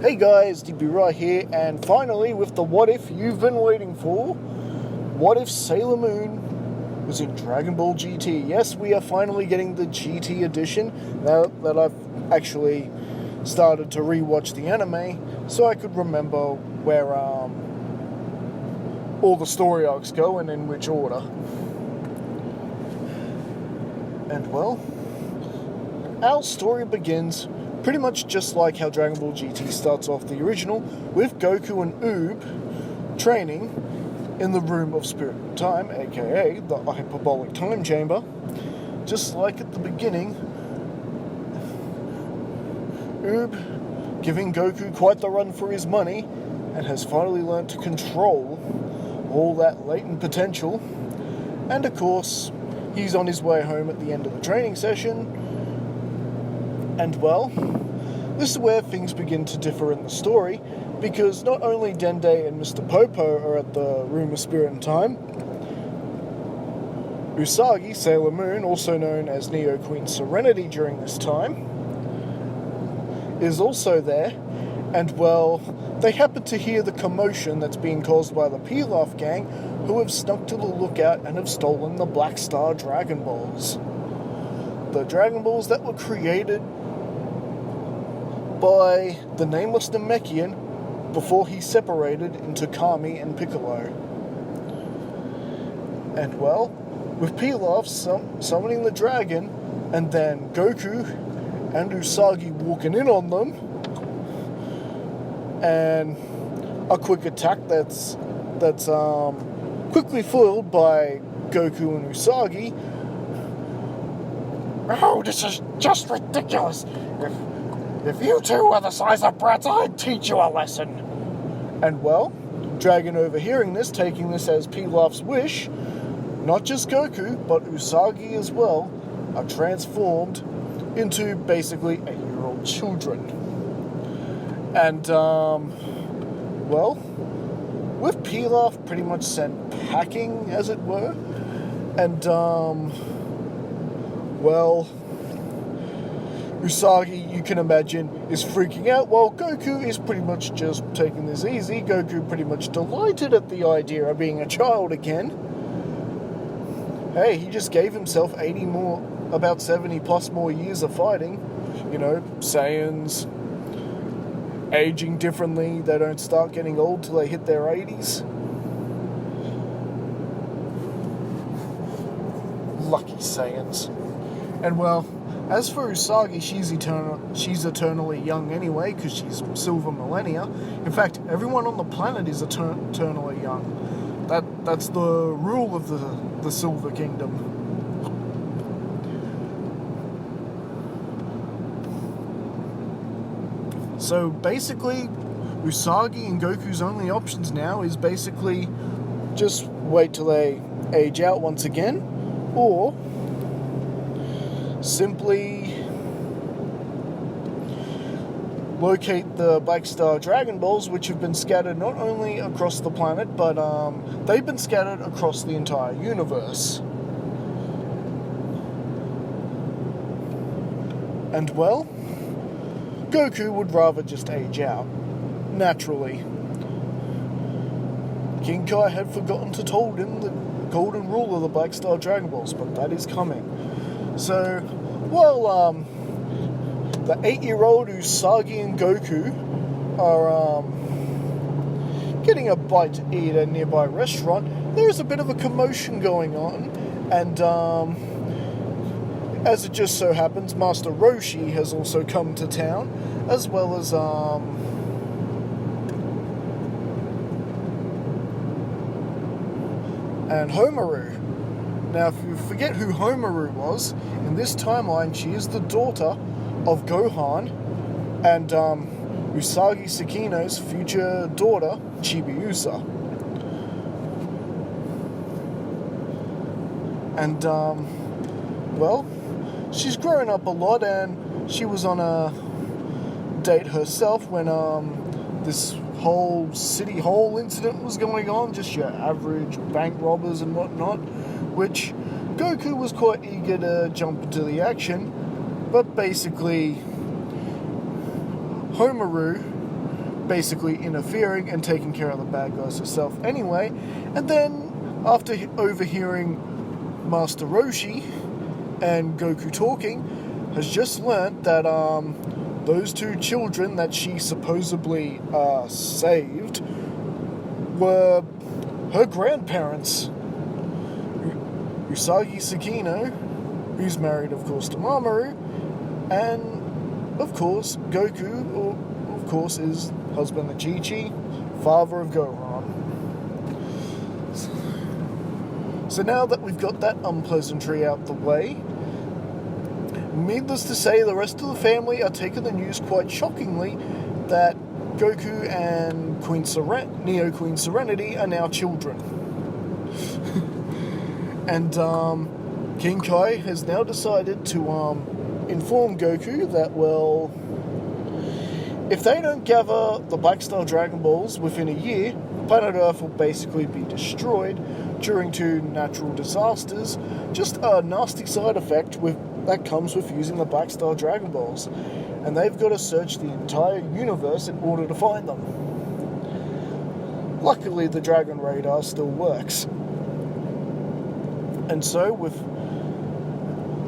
Hey guys, DB right here, and finally with the what if you've been waiting for. What if Sailor Moon was in Dragon Ball GT? Yes, we are finally getting the GT edition now that I've actually started to rewatch the anime, so I could remember where all the story arcs go and in which order. And well, our story begins pretty much just like how Dragon Ball GT starts off the original, with Goku and Oob training in the Room of Spirit and Time, aka the Hyperbolic Time Chamber. Just like at the beginning, Oob giving Goku quite the run for his money and has finally learned to control all that latent potential. And of course, he's on his way home at the end of the training session. And well, this is where things begin to differ in the story, because not only Dende and Mr. Popo are at the Room of Spirit and Time, Usagi, Sailor Moon, also known as Neo Queen Serenity during this time, is also there, and well, they happen to hear the commotion that's being caused by the Pilaf gang, who have snuck to the lookout and have stolen the Black Star Dragon Balls. The Dragon Balls that were created by the nameless Namekian before he separated into Kami and Piccolo. And well, with Pilaf summoning the dragon, and then Goku and Usagi walking in on them, and a quick attack that's quickly foiled by Goku and Usagi. Oh, this is just ridiculous. If you two were the size of brats, I'd teach you a lesson. And well, Dragon overhearing this, taking this as Pilaf's wish, not just Goku, but Usagi as well, are transformed into basically 8-year-old children. And, well, with Pilaf pretty much sent packing, as it were, and, well, Usagi, you can imagine, is freaking out, while Goku is pretty much just taking this easy. Goku pretty much delighted at the idea of being a child again. Hey, he just gave himself about 70 plus more years of fighting. You know, Saiyans aging differently, they don't start getting old till they hit their 80s. Lucky Saiyans. And well, as for Usagi, she's eternally young anyway, because she's Silver Millennia. In fact, everyone on the planet is eternally young. That's the rule of the Silver Kingdom. So basically, Usagi and Goku's only options now is basically just wait till they age out once again, or simply locate the Black Star Dragon Balls, which have been scattered not only across the planet, but they've been scattered across the entire universe. And well, Goku would rather just age out, naturally. King Kai had forgotten to told him the golden rule of the Black Star Dragon Balls, but that is coming. So, while the 8-year-old Usagi and Goku are getting a bite to eat at a nearby restaurant, there's a bit of a commotion going on, and as it just so happens, Master Roshi has also come to town, as well as and Homaru. Now, if you forget who Homaru was, in this timeline, she is the daughter of Gohan and Usagi Tsukino's future daughter, Chibiusa. And, well, she's grown up a lot, and she was on a date herself when this whole City Hall incident was going on, just your average bank robbers and whatnot, which Goku was quite eager to jump into the action, but basically Homaru basically interfering and taking care of the bad guys herself anyway. And then, after overhearing Master Roshi and Goku talking, has just learnt that those two children that she supposedly saved were her grandparents. Usagi Tsukino, who's married, of course, to Mamoru, and, of course, Goku, of course, is husband of Chi-Chi, father of Gohan. So now that we've got that unpleasantry out the way, needless to say, the rest of the family are taking the news quite shockingly that Goku and Neo Queen Serenity are now children. And King Kai has now decided to inform Goku that, well, if they don't gather the Black Star Dragon Balls within a year, planet Earth will basically be destroyed during two natural disasters, just a nasty side effect that comes with using the Black Star Dragon Balls. And they've got to search the entire universe in order to find them. Luckily, the Dragon Radar still works. And so,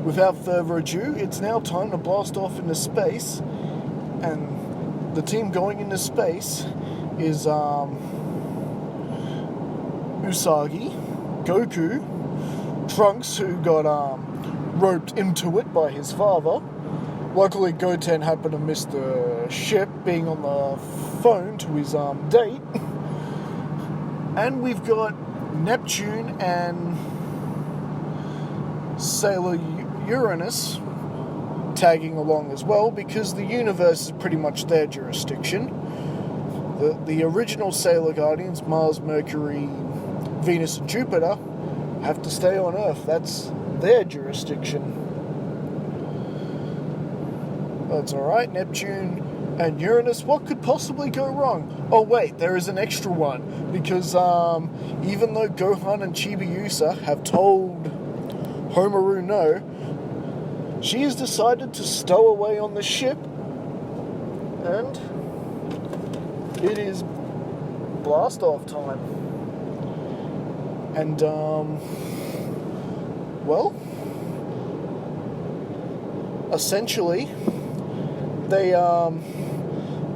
without further ado, it's now time to blast off into space. And the team going into space is Usagi, Goku, Trunks, who got roped into it by his father. Luckily, Goten happened to miss the ship, being on the phone to his date. And we've got Neptune and Sailor Uranus tagging along as well, because the universe is pretty much their jurisdiction. The original Sailor Guardians, Mars, Mercury, Venus, and Jupiter, have to stay on Earth. That's their jurisdiction. That's alright, Neptune and Uranus, what could possibly go wrong? Oh wait, there is an extra one, because even though Gohan and Chibiusa have told Homaru no, she has decided to stow away on the ship, and it is blast off time. And well, essentially, they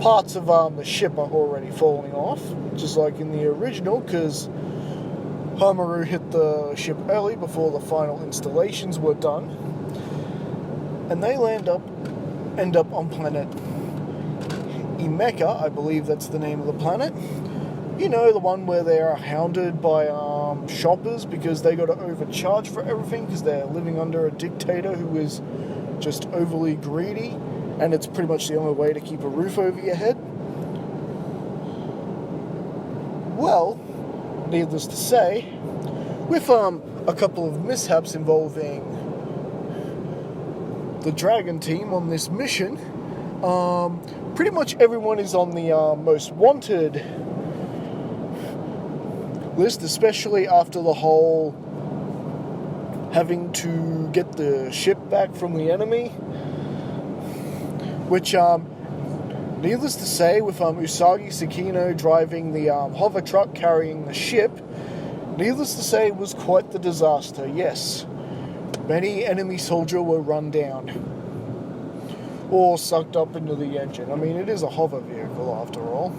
parts of the ship are already falling off, just like in the original, because Homaru hit the ship early before the final installations were done, and they end up on planet Emeka, I believe that's the name of the planet. You know, the one where they are hounded by shoppers because they got to overcharge for everything because they're living under a dictator who is just overly greedy, and it's pretty much the only way to keep a roof over your head. Well, needless to say, with a couple of mishaps involving the Dragon team on this mission, pretty much everyone is on the most wanted list, especially after the whole having to get the ship back from the enemy, which, needless to say, with Usagi Tsukino driving the hover truck carrying the ship, needless to say, was quite the disaster, yes. Many enemy soldiers were run down, or sucked up into the engine. I mean, it is a hover vehicle after all.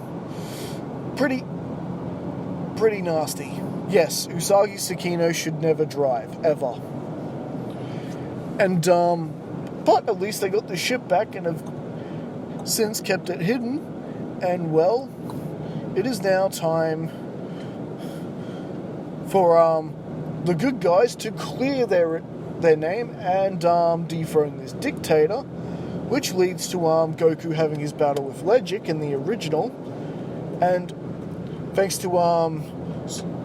Pretty nasty. Yes, Usagi Tsukino should never drive, ever. And, but at least they got the ship back and have since kept it hidden. And, well, it is now time for, the good guys to clear their name and, dethrone this dictator, which leads to, Goku having his battle with Legic in the original. And thanks to,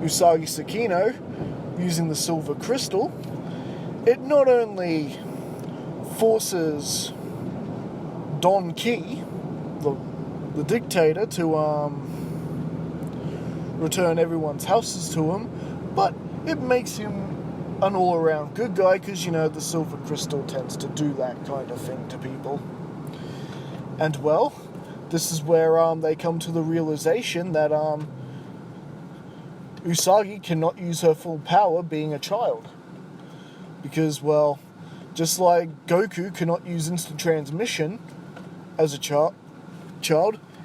Usagi Tsukino using the silver crystal, it not only forces Don Ki, the dictator, to return everyone's houses to him, but it makes him an all-around good guy, because, you know, the silver crystal tends to do that kind of thing to people. And, well, this is where they come to the realization that Usagi cannot use her full power being a child. Because, well, just like Goku cannot use instant transmission as a child,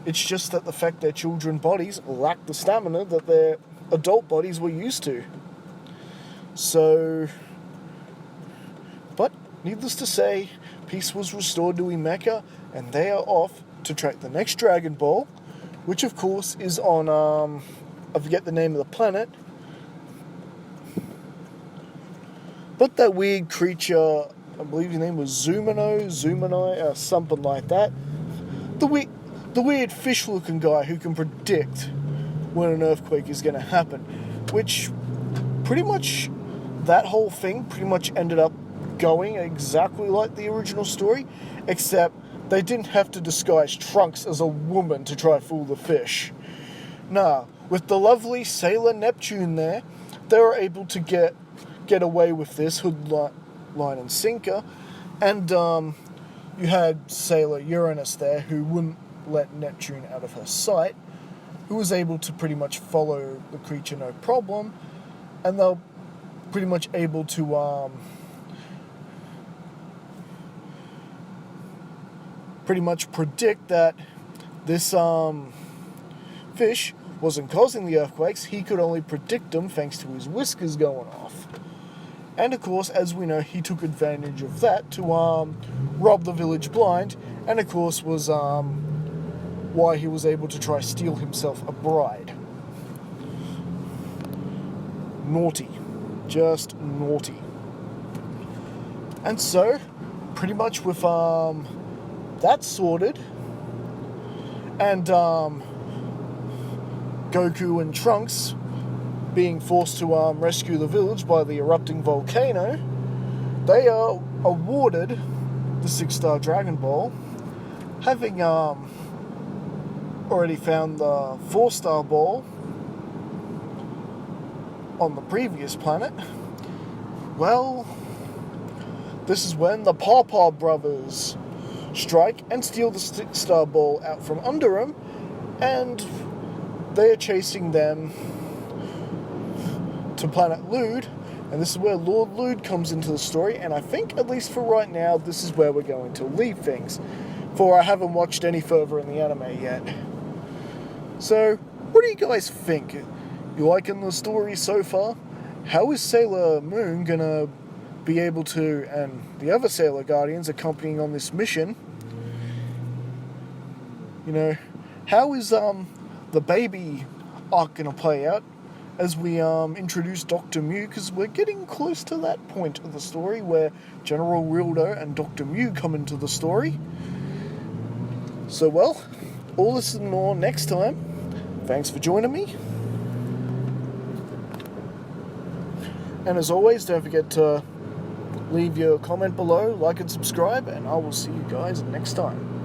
it's just that the fact their children bodies lack the stamina that their adult bodies were used to. So, but needless to say, peace was restored to Emeka, and they are off to track the next Dragon Ball, which of course is on, I forget the name of the planet, but that weird creature, I believe his name was Zumino, something like that. The weird fish-looking guy who can predict when an earthquake is going to happen, which pretty much, that whole thing pretty much ended up going exactly like the original story, except they didn't have to disguise Trunks as a woman to try fool the fish. Nah, with the lovely Sailor Neptune there, they were able to get away with this hood, line and sinker, and you had Sailor Uranus there who wouldn't let Neptune out of her sight, who was able to pretty much follow the creature no problem, and they're pretty much able to pretty much predict that this fish wasn't causing the earthquakes. He could only predict them thanks to his whiskers going off. And of course, as we know, he took advantage of that to rob the village blind, and of course was why he was able to try steal himself a bride. Naughty. Just naughty. And so, pretty much with that sorted, and Goku and Trunks being forced to rescue the village by the erupting volcano, they are awarded the 6-star Dragon Ball, having already found the 4-star ball on the previous planet. Well, this is when the Paw brothers strike and steal the 6-star ball out from under them, and they are chasing them to planet Lude, and this is where Lord Lude comes into the story, and I think, at least for right now, this is where we're going to leave things, for I haven't watched any further in the anime yet. So, what do you guys think? You liking the story so far? How is Sailor Moon gonna be able to, and the other Sailor Guardians accompanying on this mission, you know, how is the baby arc gonna play out as we introduce Dr. Mew, because we're getting close to that point of the story where General Rildo and Dr. Mew come into the story. So, well, all this and more next time. Thanks for joining me. And as always, don't forget to leave your comment below, like and subscribe, and I will see you guys next time.